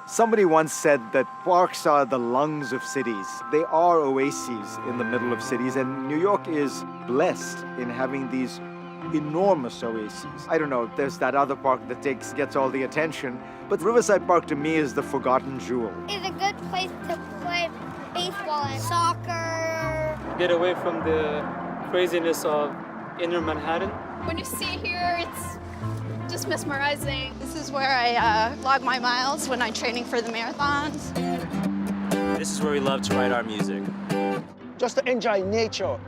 Somebody once said that parks are the lungs of cities. They are oases in the middle of cities, and New York is blessed in having these enormous oases. I don't know, there's that other park that gets all the attention, but Riverside Park to me is the forgotten jewel. It's a good place to play baseball and soccer. Get away from the craziness of inner Manhattan. When you see here, it's just mesmerizing. This is where I log my miles when I'm training for the marathons. This is where we love to write our music. Just to enjoy nature.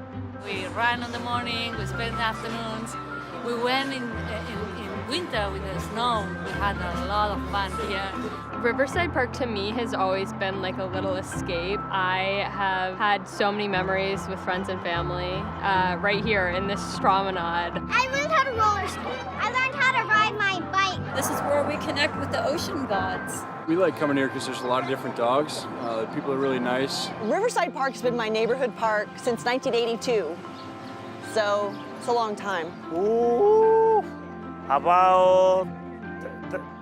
We run in the morning, we spend afternoons. We went in winter with the snow. We had a lot of fun here. Riverside Park to me has always been like a little escape. I have had so many memories with friends and family right here in this promenade. I learned how to roller skate. I learned how to ride my bike. This is where we connect with the ocean gods. We like coming here because there's a lot of different dogs. People are really nice. Riverside Park's been my neighborhood park since 1982, so it's a long time. Ooh, about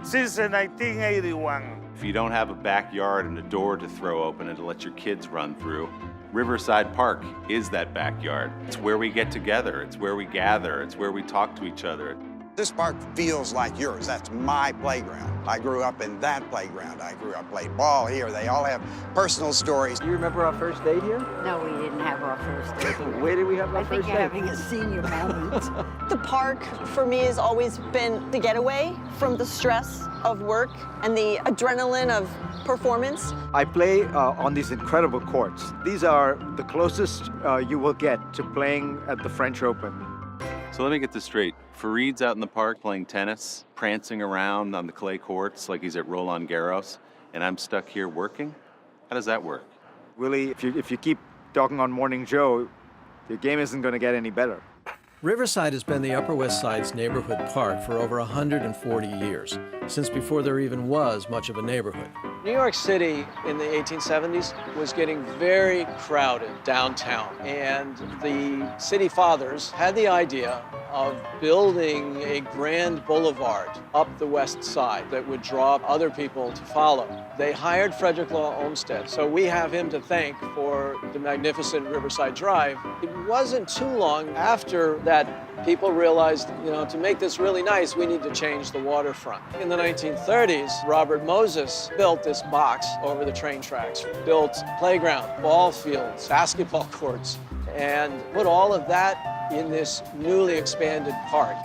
since 1981. If you don't have a backyard and a door to throw open and to let your kids run through, Riverside Park is that backyard. It's where we get together, it's where we gather, it's where we talk to each other. This park feels like yours. That's my playground. I grew up in that playground. I grew up playing ball here. They all have personal stories. Do you remember our first date here? No, we didn't have our first date. Where did we have our first date? I think you're having a senior moment. The park, for me, has always been the getaway from the stress of work and the adrenaline of performance. I play on these incredible courts. These are the closest you will get to playing at the French Open. So let me get this straight. Fareed's out in the park playing tennis, prancing around on the clay courts like he's at Roland Garros, and I'm stuck here working? How does that work? Willie, if you keep talking on Morning Joe, your game isn't going to get any better. Riverside has been the Upper West Side's neighborhood park for over 140 years, since before there even was much of a neighborhood. New York City in the 1870s was getting very crowded downtown, and the city fathers had the idea of building a grand boulevard up the west side that would draw other people to follow. They hired Frederick Law Olmsted, so we have him to thank for the magnificent Riverside Drive. It wasn't too long after that people realized, to make this really nice, we need to change the waterfront. In the 1930s, Robert Moses built this box over the train tracks, built playground, ball fields, basketball courts, and put all of that in this newly expanded park.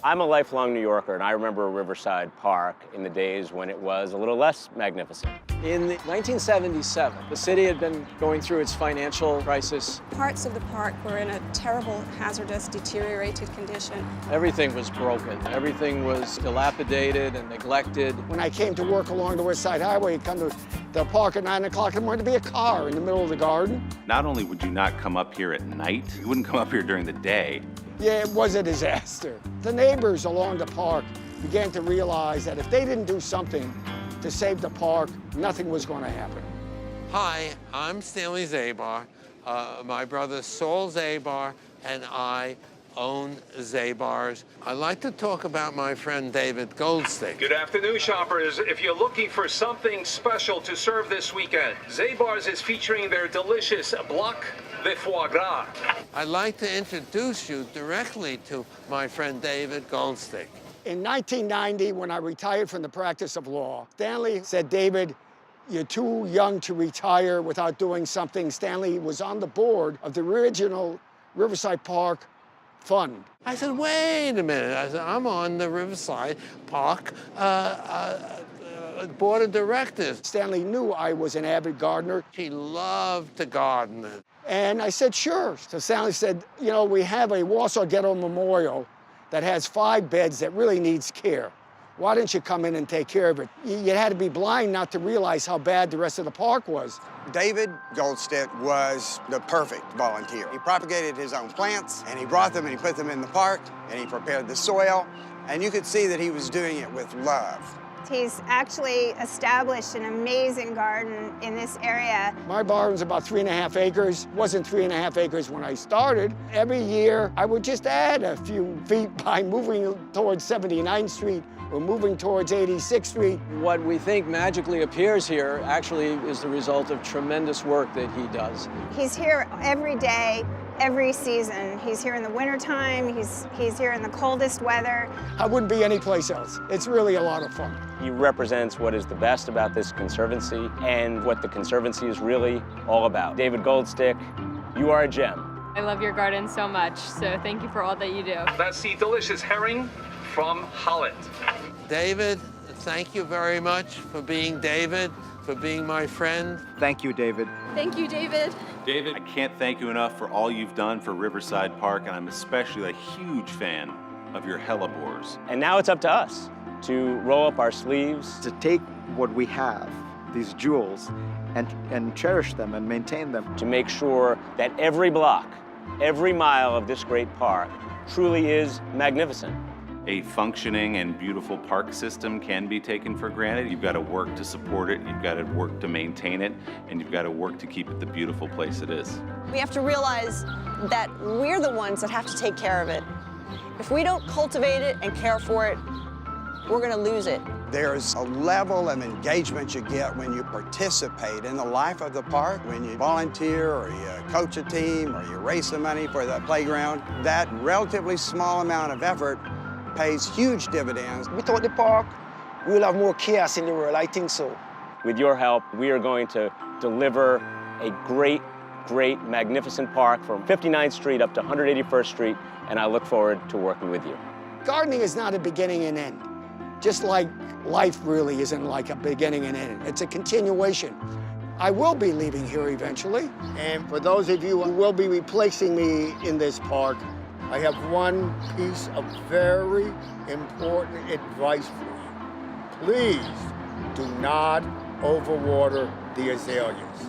I'm a lifelong New Yorker, and I remember Riverside Park in the days when it was a little less magnificent. In 1977, the city had been going through its financial crisis. Parts of the park were in a terrible, hazardous, deteriorated condition. Everything was broken. Everything was dilapidated and neglected. When I came to work along the West Side Highway, I'd come to the park at 9 o'clock in the morning to be a car in the middle of the garden. Not only would you not come up here at night, you wouldn't come up here during the day. Yeah, it was a disaster. The neighbors along the park began to realize that if they didn't do something to save the park, nothing was going to happen. Hi, I'm Stanley Zabar. My brother Saul Zabar and I own Zabars. I'd like to talk about my friend David Goldstick. Good afternoon, shoppers. If you're looking for something special to serve this weekend, Zabars is featuring their delicious bloc de foie gras. I'd like to introduce you directly to my friend David Goldstick. In 1990, when I retired from the practice of law, Stanley said, David, you're too young to retire without doing something. Stanley was on the board of the original Riverside Park Fund. I said, wait a minute. I said, I'm on the Riverside Park board of directors. Stanley knew I was an avid gardener. He loved to garden. And I said, sure. So Stanley said, we have a Warsaw Ghetto Memorial that has 5 beds that really needs care. Why don't you come in and take care of it? You had to be blind not to realize how bad the rest of the park was. David Goldstick was the perfect volunteer. He propagated his own plants, and he brought them and he put them in the park, and he prepared the soil, and you could see that he was doing it with love. He's actually established an amazing garden in this area. My barn's about 3.5 acres. It wasn't 3.5 acres when I started. Every year, I would just add a few feet by moving towards 79th Street We're moving towards 86th Street. What we think magically appears here actually is the result of tremendous work that he does. He's here every day, every season. He's here in the wintertime, he's here in the coldest weather. I wouldn't be anyplace else. It's really a lot of fun. He represents what is the best about this Conservancy and what the Conservancy is really all about. David Goldstick, you are a gem. I love your garden so much, so thank you for all that you do. That's the delicious herring from Holland. David, thank you very much for being David, for being my friend. Thank you, David. Thank you, David. David, I can't thank you enough for all you've done for Riverside Park, and I'm especially a huge fan of your hellebores. And now it's up to us to roll up our sleeves. To take what we have, these jewels, and cherish them and maintain them. To make sure that every block, every mile of this great park truly is magnificent. A functioning and beautiful park system can be taken for granted. You've got to work to support it, you've got to work to maintain it, and you've got to work to keep it the beautiful place it is. We have to realize that we're the ones that have to take care of it. If we don't cultivate it and care for it, we're going to lose it. There's a level of engagement you get when you participate in the life of the park, when you volunteer or you coach a team or you raise the money for the playground. That relatively small amount of effort pays huge dividends. Without the park, we'll have more chaos in the world, I think so. With your help, we are going to deliver a great, magnificent park from 59th Street up to 181st Street, and I look forward to working with you. Gardening is not a beginning and end, just like life really isn't like a beginning and end. It's a continuation. I will be leaving here eventually. And for those of you who will be replacing me in this park, I have one piece of very important advice for you. Please do not overwater the azaleas.